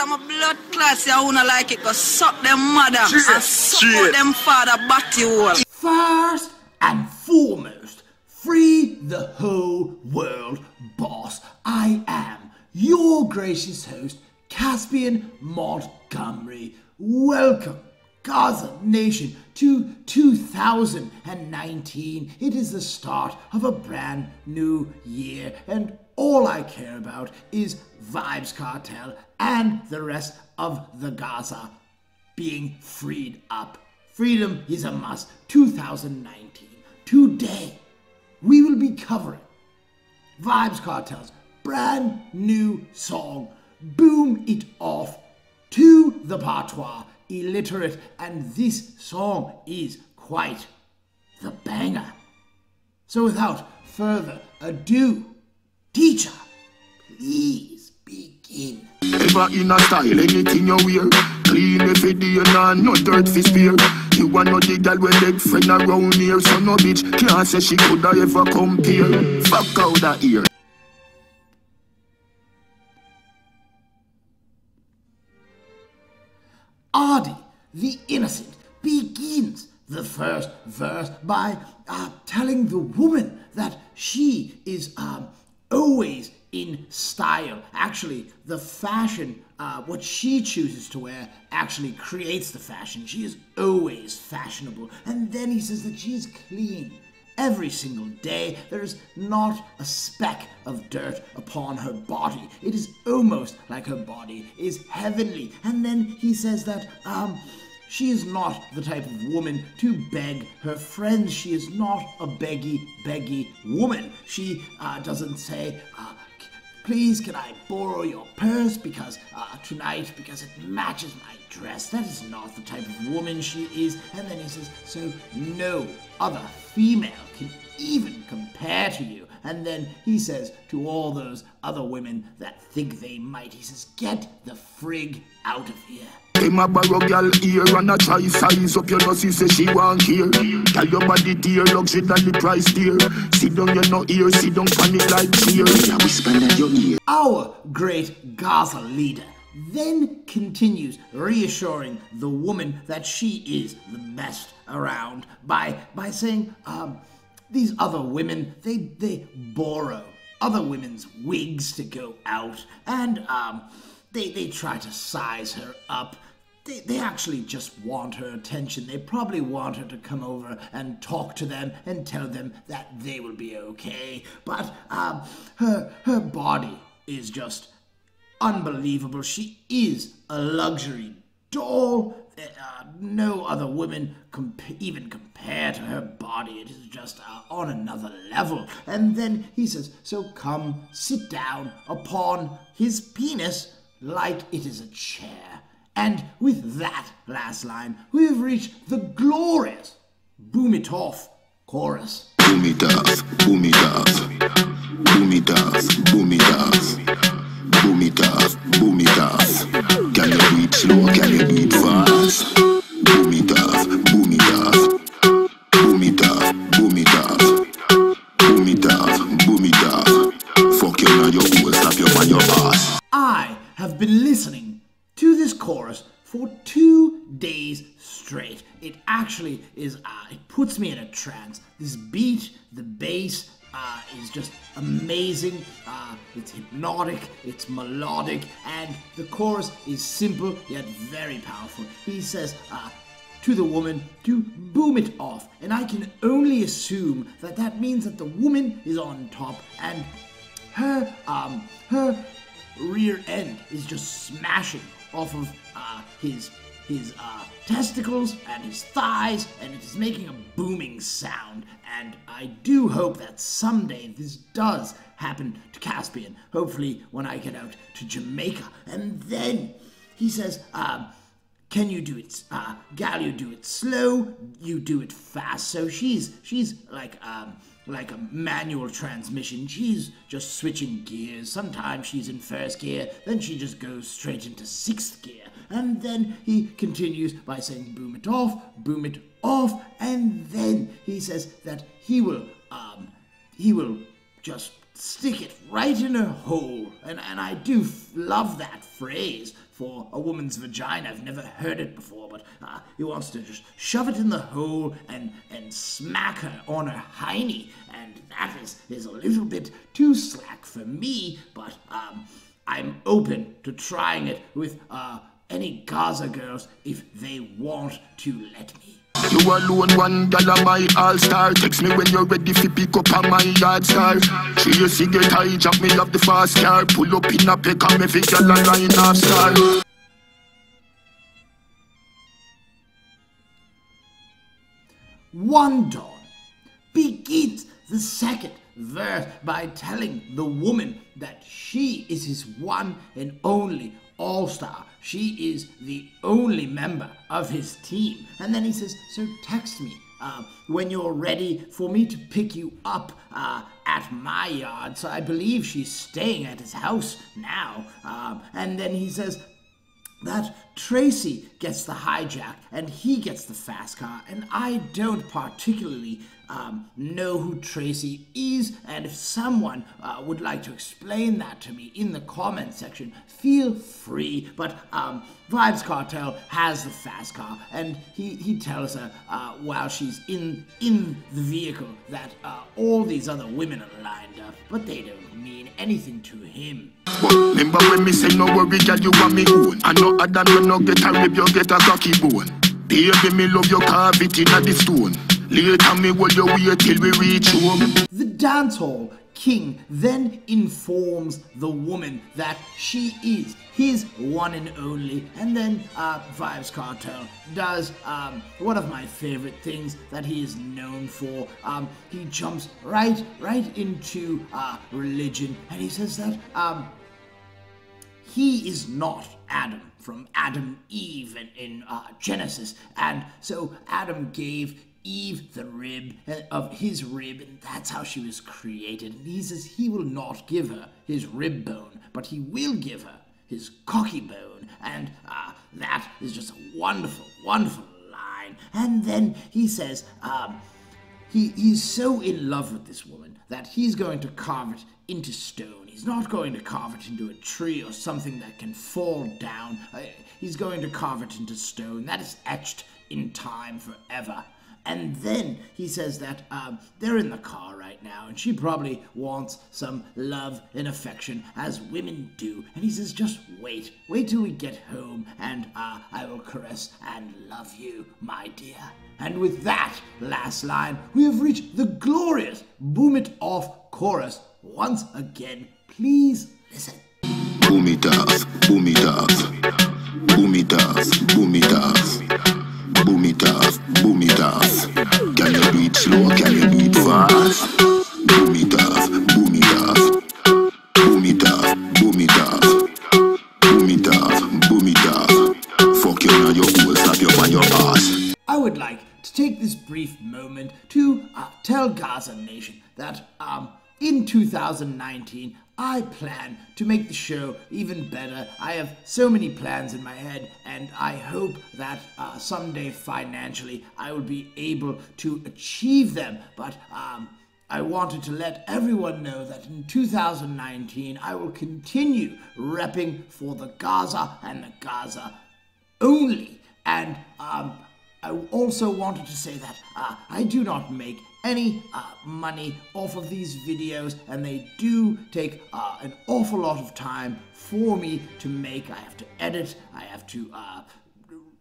I'm a blood class, you wanna like it, go suck them mother and suck them father batty hole. First and foremost, free the whole world, boss. I am your gracious host, Caspian Montgomery. Welcome, Gaza Nation, to 2019. It is the start of a brand new year, and all I care about is Vybz Kartel and the rest of the Gaza being freed up. Freedom is a must. 2019. Today, we will be covering Vybz Kartel's brand new song, Boom It Off, to the patois illiterate, and this song is quite the banger. So without further ado, teacher, please begin. Ever in a style, anything you wear, clean every day and no dirt fi spear. You want no the girl with leg friend around here, so no bitch can't say she coulda ever compare. Fuck out that ear. Ardy, the innocent, begins the first verse by telling the woman that she is always in style. Actually, the fashion, what she chooses to wear, actually creates the fashion. She is always fashionable. And then he says that she is clean. Every single day, there is not a speck of dirt upon her body. It is almost like her body is heavenly. And then he says that she is not the type of woman to beg her friends. She is not a beggy woman. She doesn't say, please, can I borrow your purse because tonight, because it matches my dress. That is not the type of woman she is. And then he says, so no other female can even compare to you. And then he says to all those other women that think they might, he says, get the frig out of here. Them a borrow girl ear and a try size up your nose, say she want here. Tell your body dear, luxury than the price dear. Sit down, you no ear, sit down, panic like cheer. Whisper in your ear. Our great Gaza leader then continues reassuring the woman that she is the best around by saying, these other women, they borrow other women's wigs to go out, and they try to size her up. They actually just want her attention. They probably want her to come over and talk to them and tell them that they will be okay. But her body is just unbelievable. She is a luxury doll. No other women even compare to her body. It is just on another level. And then he says, so come sit down upon his penis like it is a chair. And with that last line, we have reached the glorious Boom It Off chorus. Boom it off, boom it off, boom it off, boom it off, boom it off, boom it off. Can you do it slow, can you do it fast? Boom it off, boom it off, boom it off, boom it off, boom it off, boom it off. Fuck you now, your hole, slap you on your ass. I have been listening to this chorus for 2 days straight. It actually is, it puts me in a trance. This beat, the bass, is just amazing. It's hypnotic, it's melodic, and the chorus is simple yet very powerful. He says to the woman to boom it off, and I can only assume that that means that the woman is on top and her rear end is just smashing off of his testicles and his thighs, and it is making a booming sound. And I do hope that someday this does happen to Caspian, hopefully when I get out to Jamaica. And then he says, can you do it, gal, you do it slow, you do it fast. So she's like a manual transmission. She's just switching gears. Sometimes she's in first gear, then she just goes straight into 6th gear. And then he continues by saying boom it off, and then he says that he will just stick it right in her hole. And I do love that phrase, for a woman's vagina. I've never heard it before, but he wants to just shove it in the hole and smack her on her hiney, and that is a little bit too slack for me, but I'm open to trying it with any Gaza girls if they want to let me. You alone, $1 my all-star. Text me when you're ready to pick up on my yard star. She you see get high, jack me off the fast car. Pull up in a pick and me fi gyal a line off star. 1 Dawn begins the second verse by telling the woman that she is his one and only all-star. She is the only member of his team. And then he says, so text me when you're ready for me to pick you up at my yard. So I believe she's staying at his house now. And then he says that Tracy gets the hijack and he gets the fast car, and I don't particularly know who Tracy is, and if someone would like to explain that to me in the comment section, feel free. But Vybz Kartel has the fast car, and he tells her while she's in the vehicle that all these other women are lined up, but they don't mean anything to him. Remember when me say no worry, girl, you want me own. I know other when no get a rib, you get a cocky bone. Baby, me love your cavity in the stone. Later me will you wait till we reach home. The dancehall king then informs the woman that she is his one and only, and then Vybz Kartel does one of my favorite things that he is known for. He jumps right into religion, and he says that he is not Adam from Adam Eve in Genesis, and so Adam gave Eve the rib of his rib, and that's how she was created. And he says he will not give her his rib bone, but he will give her his cocky bone, and that is just a wonderful line. And then he says he's so in love with this woman that he's going to carve it into stone. He's not going to carve it into a tree or something that can fall down. He's going to carve it into stone that is etched in time forever. And then he says that they're in the car right now, and she probably wants some love and affection, as women do. And he says, just wait till we get home, and I will caress and love you, my dear. And with that last line, we have reached the glorious Boom It Off chorus once again. Please listen. Boom it off, boom it off, boom it off, boom it off. Boom it off, boom it off. Can you do it slow, can you do it fast? Boom it off, boom it off. Boom it off, boom it off. Boom it off, boom it off. Fuck you on your whole, slap you on your ass. I would like to take this brief moment to tell Gaza Nation that in 2019, I plan to make the show even better. I have so many plans in my head, and I hope that someday financially I will be able to achieve them. But I wanted to let everyone know that in 2019 I will continue repping for the Gaza and the Gaza only. And I also wanted to say that I do not make any money off of these videos, and they do take an awful lot of time for me to make. I have to edit, I have to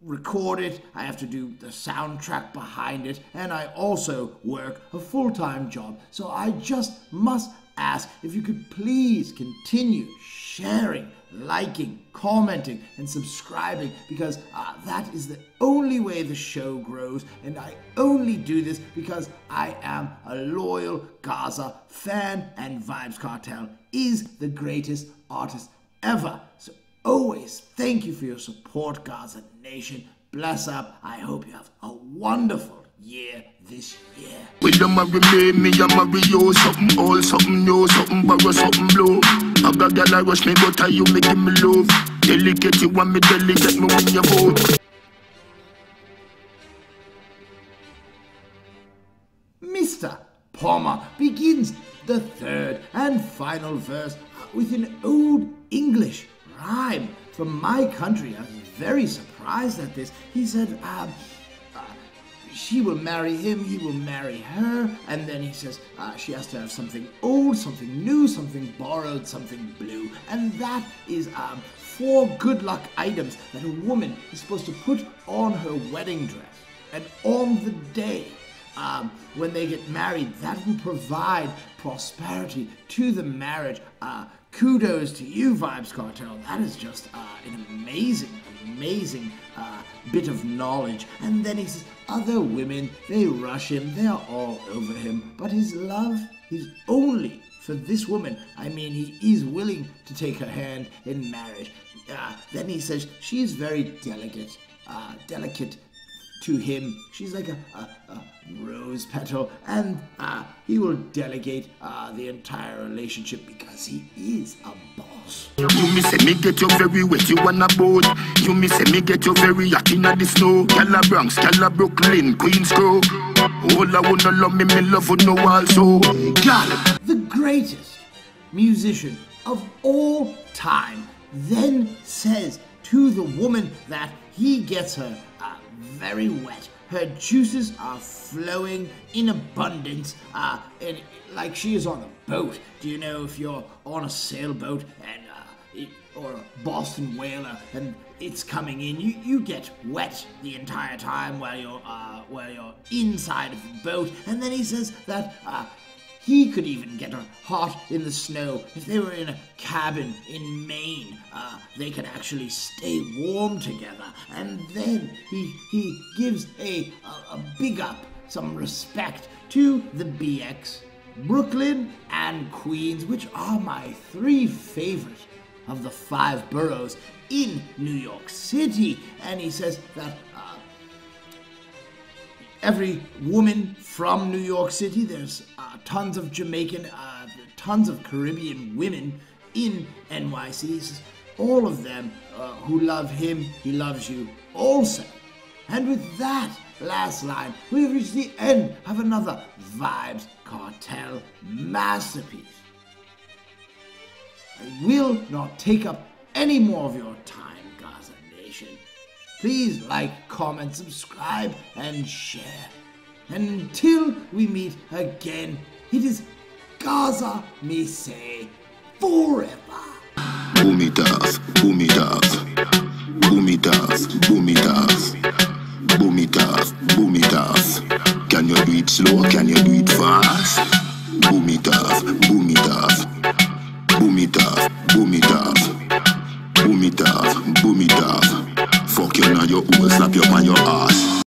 record it, I have to do the soundtrack behind it, and I also work a full-time job. So I just must ask if you could please continue sharing, liking, commenting, and subscribing, because that is the only way the show grows, and I only do this because I am a loyal Gaza fan, and Vybz Kartel is the greatest artist ever. So always thank you for your support, Gaza Nation. Bless up. I hope you have a wonderful year this year. With them a remain me, I'm a Rio, something old, something new, something borrow, something blue. I got girl I rush me, but you make me love. Delicate, you want me delicate, me when you vote. Mr. Palmer begins the third and final verse with an old English rhyme from my country. I was very surprised at this. He said, she will marry him, he will marry her, and then he says she has to have something old, something new, something borrowed, something blue. And that is 4 good luck items that a woman is supposed to put on her wedding dress. And on the day when they get married, that will provide prosperity to the marriage. Kudos to you, Vybz Kartel. That is just an amazing bit of knowledge. And then he says, other women, they rush him, they are all over him, but his love is only for this woman. I mean, he is willing to take her hand in marriage. Then he says, she is very delicate to him. She's like a rose petal, and he will delegate the entire relationship because he is a boss. You me say me get you very wet, you wanna boat. You me say me get you very hot inna the snow. Cala Bronx, Cala Brooklyn, Queens Grove. All I wanna love me love would know also. The greatest musician of all time then says to the woman that he gets her very wet. Her juices are flowing in abundance, and like she is on a boat. Do you know, if you're on a sailboat and or a Boston whaler and it's coming in, you get wet the entire time while you're inside of the boat. And then he says that he could even get her hot in the snow. If they were in a cabin in Maine, they could actually stay warm together. And then he gives a big up, some respect to the BX, Brooklyn and Queens, which are my 3 favorite of the 5 boroughs in New York City. And he says that every woman from New York City, there's tons of Jamaican, tons of Caribbean women in NYC. He says, all of them who love him, he loves you also. And with that last line, we have reached the end of another Vybz Kartel masterpiece. I will not take up any more of your time, Gaza Nation. Please like, comment, subscribe, and share. And until we meet again, it is Gaza me say forever. Boom it off, boom it off. Boom it off, boom it off. Boom it off, boom it off. Can you do it slow, can you do it fast? Boom it off, boom it off. Boom it off, boom it off. Boom it off, boom it off. Fuck you now, your hole, slap you on your ass.